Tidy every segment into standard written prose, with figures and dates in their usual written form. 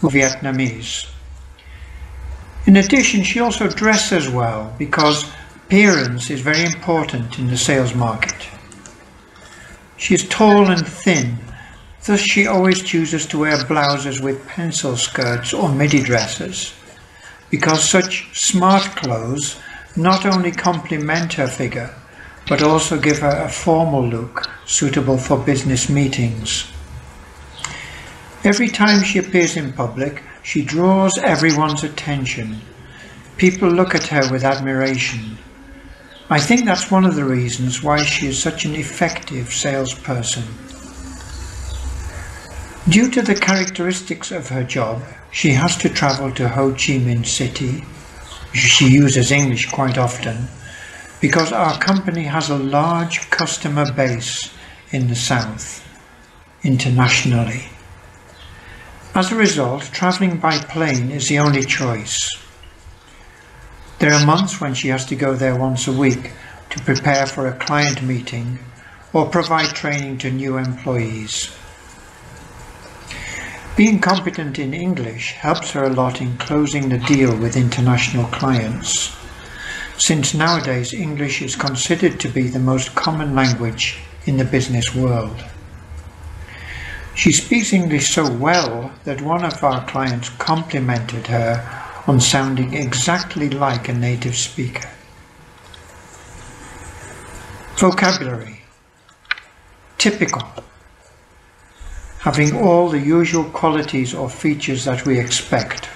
or Vietnamese. In addition, she also dresses well because appearance is very important in the sales market. She is tall and thin, thus she always chooses to wear blouses with pencil skirts or midi dresses, because such smart clothes not only complement her figure, but also give her a formal look suitable for business meetings. Every time she appears in public, she draws everyone's attention. People look at her with admiration. I think that's one of the reasons why she is such an effective salesperson. Due to the characteristics of her job, she has to travel to Ho Chi Minh City. She uses English quite often because our company has a large customer base in the south, internationally. As a result, travelling by plane is the only choice. There are months when she has to go there once a week to prepare for a client meeting or provide training to new employees. Being competent in English helps her a lot in closing the deal with international clients, since nowadays English is considered to be the most common language in the business world. She speaks English so well that one of our clients complimented her on sounding exactly like a native speaker. Vocabulary. Typical. Having all the usual qualities or features that we expect.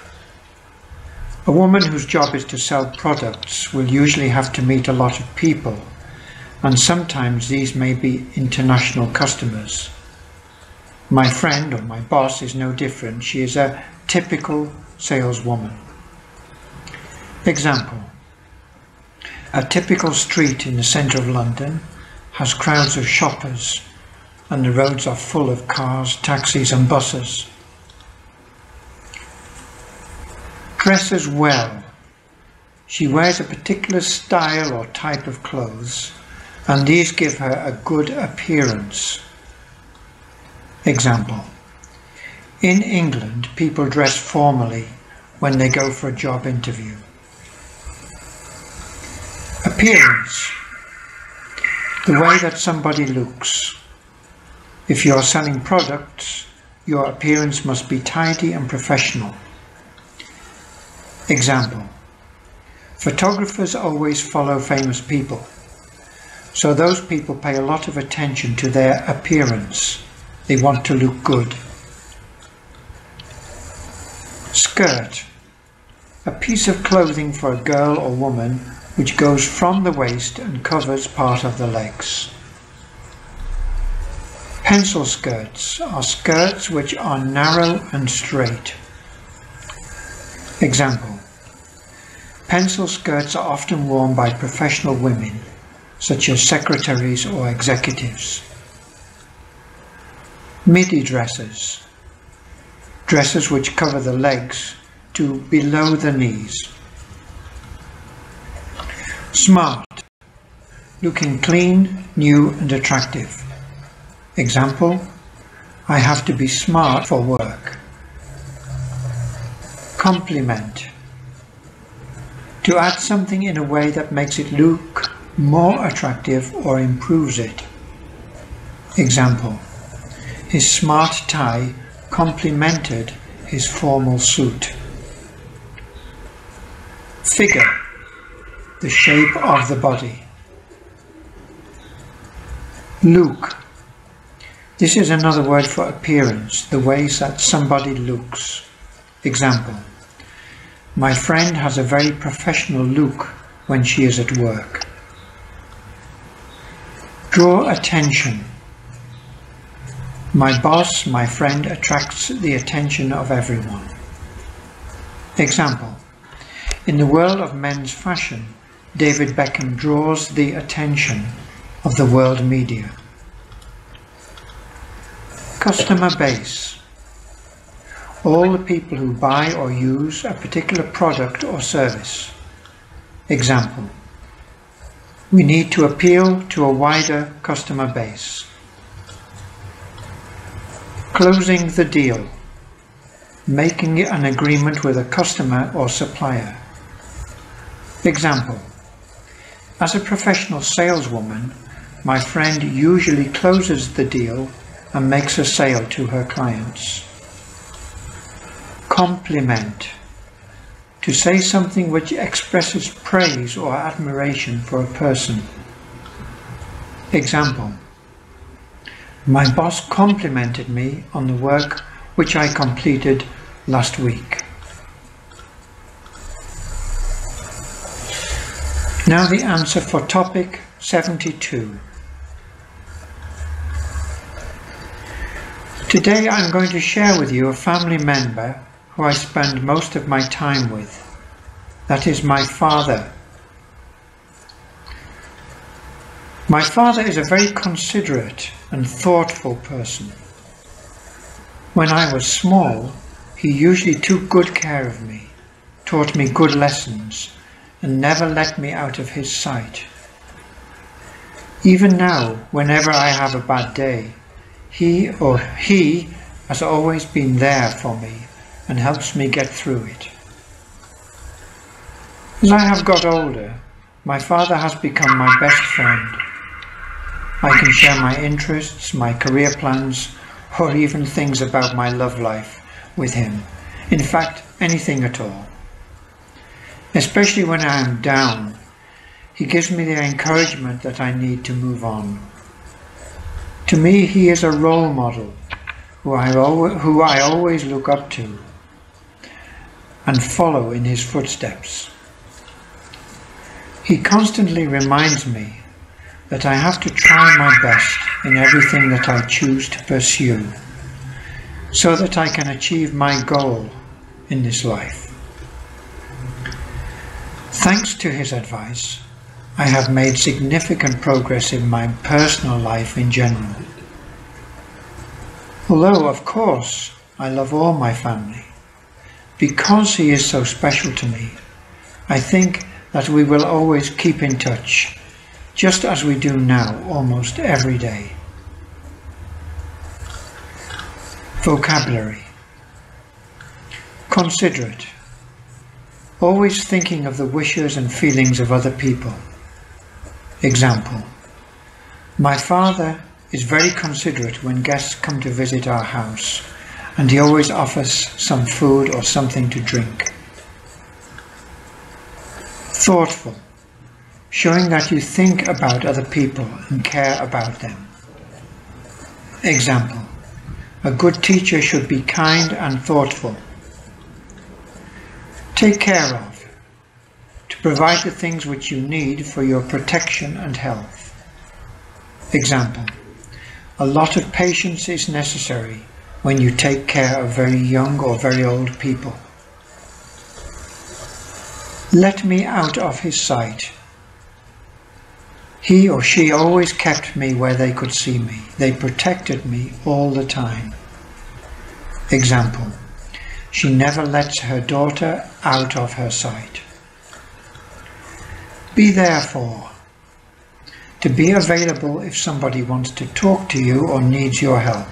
A woman whose job is to sell products will usually have to meet a lot of people, and sometimes these may be international customers. My friend or my boss is no different. She is a typical saleswoman. Example. A typical street in the centre of London has crowds of shoppers, and the roads are full of cars, taxis and buses. Dresses well. She wears a particular style or type of clothes, and these give her a good appearance. Example. In England, people dress formally when they go for a job interview. Appearance. The way that somebody looks. If you are selling products, your appearance must be tidy and professional. Example. Photographers always follow famous people, so those people pay a lot of attention to their appearance. They want to look good. Skirt. A piece of clothing for a girl or woman which goes from the waist and covers part of the legs. Pencil skirts are skirts which are narrow and straight. Example. Pencil skirts are often worn by professional women, such as secretaries or executives. Midi dresses. Dresses which cover the legs to below the knees. Smart. Looking clean, new and attractive. Example. I have to be smart for work. Compliment. To add something in a way that makes it look more attractive or improves it. Example. His smart tie complemented his formal suit. Figure. The shape of the body. Look. This is another word for appearance, the ways that somebody looks. Example. My friend has a very professional look when she is at work. Draw attention. My boss, my friend, attracts the attention of everyone. Example. In the world of men's fashion, David Beckham draws the attention of the world media. Customer base. All the people who buy or use a particular product or service. Example. We need to appeal to a wider customer base. Closing the deal. making an agreement with a customer or supplier. Example: as a professional saleswoman, my friend usually closes the deal and makes a sale to her clients. Compliment: to say something which expresses praise or admiration for a person. Example: my boss complimented me on the work which I completed last week. Now the answer for topic 72. Today I'm going to share with you a family member who I spend most of my time with. That is my father. My father is a very considerate and thoughtful person. When I was small, he usually took good care of me, taught me good lessons, and never let me out of his sight. Even now, whenever I have a bad day, he has always been there for me and helps me get through it. As I have got older, my father has become my best friend. I can share my interests, my career plans, or even things about my love life with him. In fact, anything at all. Especially when I am down, he gives me the encouragement that I need to move on. To me, he is a role model who I always look up to and follow in his footsteps. He constantly reminds me that I have to try my best in everything that I choose to pursue, so that I can achieve my goal in this life. Thanks to his advice, I have made significant progress in my personal life in general. Although, of course, I love all my family, because he is so special to me, I think that we will always keep in touch, just as we do now almost every day. Vocabulary: considerate, always thinking of the wishes and feelings of other people. Example: my father is very considerate when guests come to visit our house, and he always offers some food or something to drink. Thoughtful, showing that you think about other people and care about them. Example: a good teacher should be kind and thoughtful. Take care of, to provide the things which you need for your protection and health. Example: a lot of patience is necessary when you take care of very young or very old people. Let me out of his sight. He or she always kept me where they could see me. They protected me all the time. Example: she never lets her daughter out of her sight. Be there for, to be available if somebody wants to talk to you or needs your help.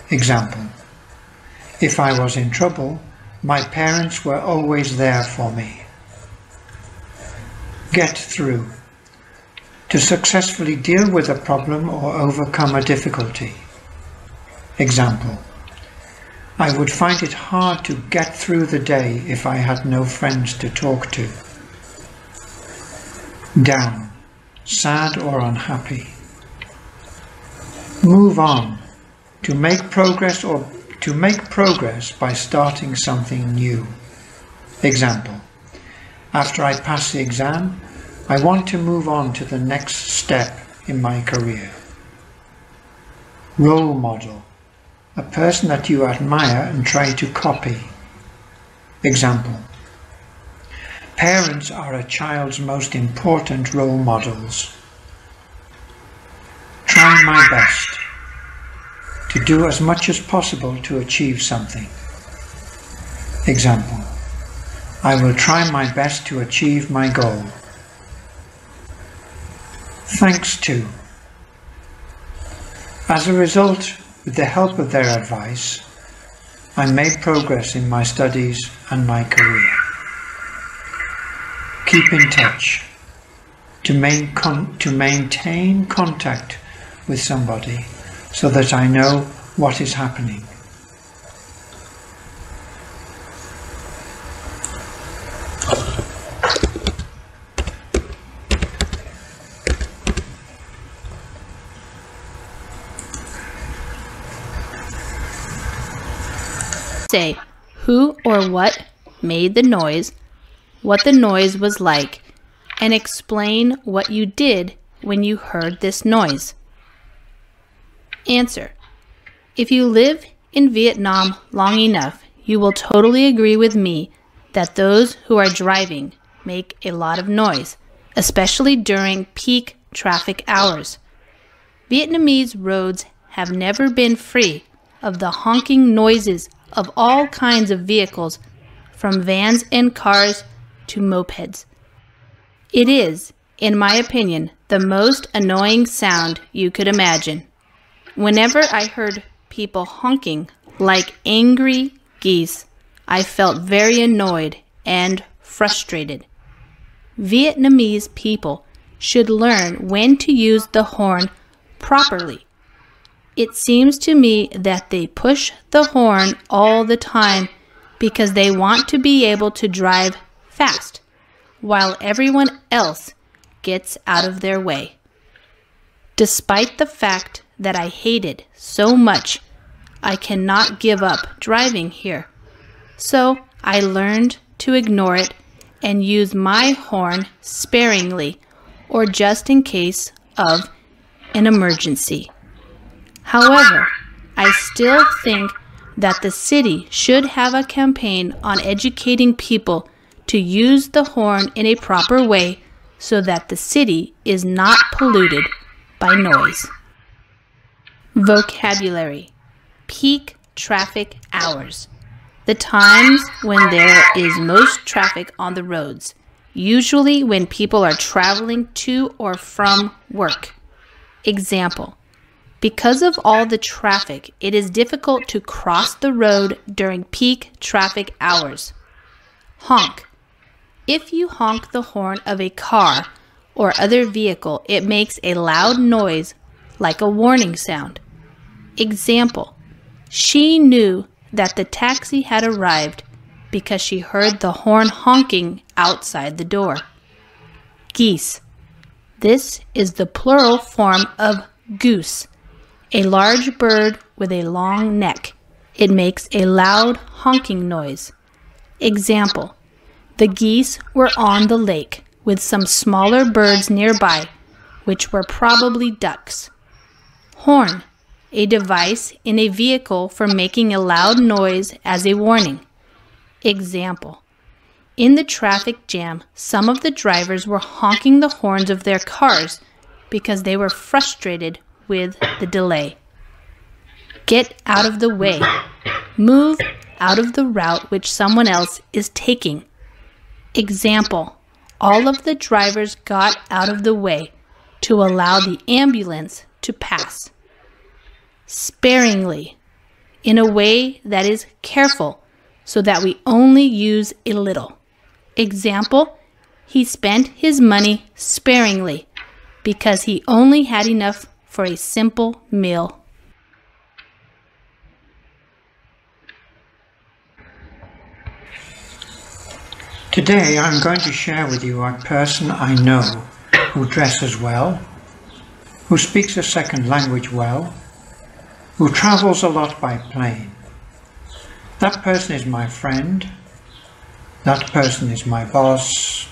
Example: if I was in trouble, my parents were always there for me. Get through, to successfully deal with a problem or overcome a difficulty. Example: I would find it hard to get through the day if I had no friends to talk to. Down, sad or unhappy. Move on, to make progress by starting something new. Example: after I pass the exam, I want to move on to the next step in my career. Role model, a person that you admire and try to copy. Example: parents are a child's most important role models. Try my best, to do as much as possible to achieve something. Example: I will try my best to achieve my goal. Thanks to. As a result, with the help of their advice, I made progress in my studies and my career. Keep in touch. To maintain contact with somebody so that I know what is happening. Say who or what made the noise, what the noise was like, and explain what you did when you heard this noise. Answer. If you live in Vietnam long enough, you will totally agree with me that those who are driving make a lot of noise, especially during peak traffic hours. Vietnamese roads have never been free of the honking noises of all kinds of vehicles, from vans and cars to mopeds. It is, in my opinion, the most annoying sound you could imagine. Whenever I heard people honking like angry geese, I felt very annoyed and frustrated. Vietnamese people should learn when to use the horn properly. It seems to me that they push the horn all the time because they want to be able to drive fast, while everyone else gets out of their way. Despite the fact that I hate it so much, I cannot give up driving here. So I learned to ignore it and use my horn sparingly or just in case of an emergency. However, I still think that the city should have a campaign on educating people to use the horn in a proper way so that the city is not polluted by noise. Vocabulary. Peak traffic hours. The times when there is most traffic on the roads, usually when people are traveling to or from work. Example. Because of all the traffic, it is difficult to cross the road during peak traffic hours. Honk. If you honk the horn of a car or other vehicle, it makes a loud noise like a warning sound. Example. She knew that the taxi had arrived because she heard the horn honking outside the door. Geese. This is the plural form of goose, a large bird with a long neck. It makes a loud honking noise. Example. The geese were on the lake with some smaller birds nearby, which were probably ducks. Horn. A device in a vehicle for making a loud noise as a warning. Example. In the traffic jam, some of the drivers were honking the horns of their cars because they were frustrated with the delay. Get out of the way. Move out of the route which someone else is taking. Example. All of the drivers got out of the way to allow the ambulance to pass. Sparingly, in a way that is careful so that we only use a little. Example, he spent his money sparingly because he only had enough for a simple meal. Today I'm going to share with you a person I know who dresses well, who speaks a second language well, who travels a lot by plane. That person is my friend. That person is my boss.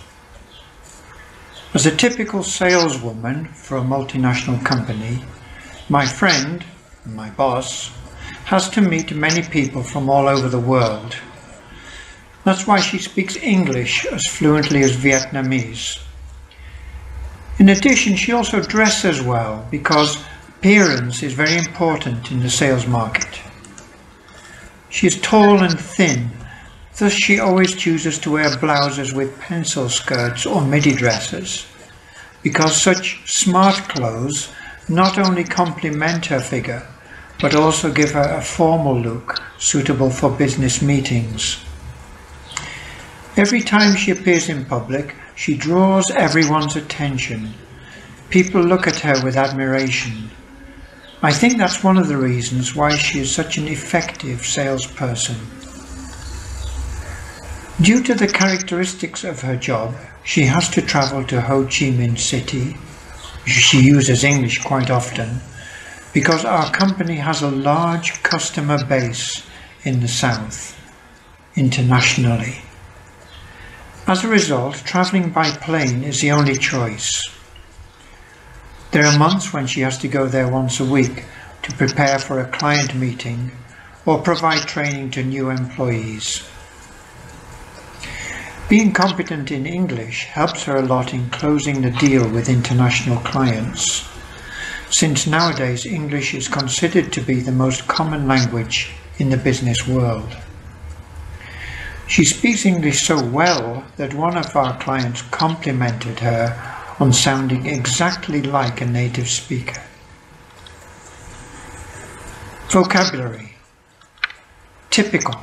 As a typical saleswoman for a multinational company, my friend, my boss, has to meet many people from all over the world. That's why she speaks English as fluently as Vietnamese. In addition, she also dresses well because appearance is very important in the sales market. She is tall and thin, thus she always chooses to wear blouses with pencil skirts or midi dresses, because such smart clothes not only complement her figure, but also give her a formal look suitable for business meetings. Every time she appears in public, she draws everyone's attention. People look at her with admiration. I think that's one of the reasons why she is such an effective salesperson. Due to the characteristics of her job, she has to travel to Ho Chi Minh City. She uses English quite often because our company has a large customer base in the South, internationally. As a result, travelling by plane is the only choice. There are months when she has to go there once a week to prepare for a client meeting or provide training to new employees. Being competent in English helps her a lot in closing the deal with international clients, since nowadays English is considered to be the most common language in the business world. She speaks English so well that one of our clients complimented her on sounding exactly like a native speaker. Vocabulary. Typical.